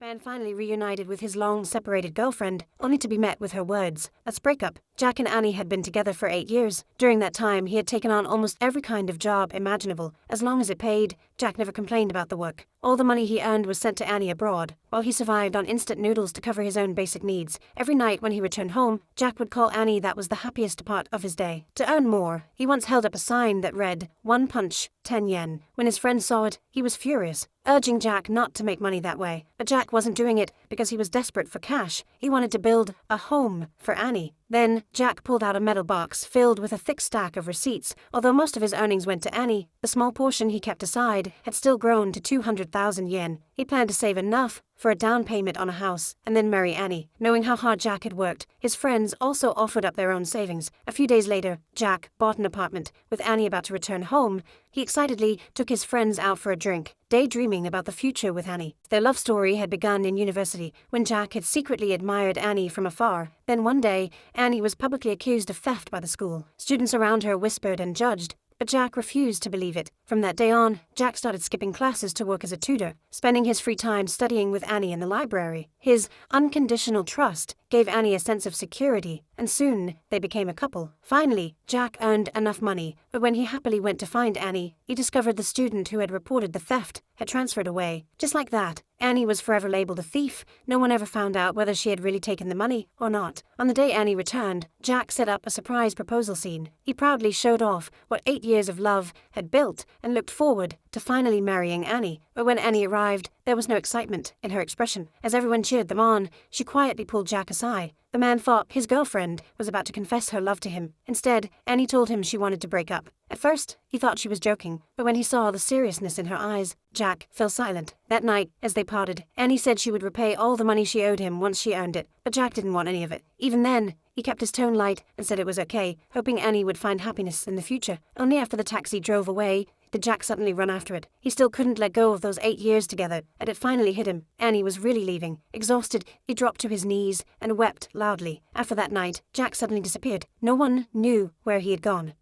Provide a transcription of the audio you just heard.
Ben finally reunited with his long-separated girlfriend, only to be met with her words, "Let's break up." Jack and Annie had been together for 8 years. During that time, he had taken on almost every kind of job imaginable. As long as it paid, Jack never complained about the work. All the money he earned was sent to Annie abroad, while he survived on instant noodles to cover his own basic needs. Every night when he returned home, Jack would call Annie. That was the happiest part of his day. To earn more, he once held up a sign that read, "One punch, 10 yen. When his friend saw it, he was furious, urging Jack not to make money that way. But Jack wasn't doing it because he was desperate for cash. He wanted to build a home for Annie. Then, Jack pulled out a metal box filled with a thick stack of receipts. Although most of his earnings went to Annie, the small portion he kept aside had still grown to 200,000 yen. He planned to save enough for a down payment on a house and then marry Annie. Knowing how hard Jack had worked, his friends also offered up their own savings. A few days later, Jack bought an apartment. With Annie about to return home, he excitedly took his friends out for a drink, daydreaming about the future with Annie. Their love story had begun in university, when Jack had secretly admired Annie from afar. Then one day, Annie was publicly accused of theft by the school. Students around her whispered and judged, but Jack refused to believe it. From that day on, Jack started skipping classes to work as a tutor, spending his free time studying with Annie in the library. His unconditional trust gave Annie a sense of security, and soon they became a couple. Finally, Jack earned enough money, but when he happily went to find Annie, he discovered the student who had reported the theft had transferred away. Just like that, Annie was forever labeled a thief. No one ever found out whether she had really taken the money or not. On the day Annie returned, Jack set up a surprise proposal scene. He proudly showed off what 8 years of love had built and looked forward to finally marrying Annie. But when Annie arrived, there was no excitement in her expression. As everyone cheered them on, she quietly pulled Jack aside. The man thought his girlfriend was about to confess her love to him. Instead, Annie told him she wanted to break up. At first, he thought she was joking, but when he saw the seriousness in her eyes, Jack fell silent. That night, as they parted, Annie said she would repay all the money she owed him once she earned it, but Jack didn't want any of it. Even then, he kept his tone light and said it was okay, hoping Annie would find happiness in the future. Only after the taxi drove away did Jack suddenly run after it. He still couldn't let go of those 8 years together, and it finally hit him. Annie was really leaving. Exhausted, he dropped to his knees and wept loudly. After that night, Jack suddenly disappeared. No one knew where he had gone.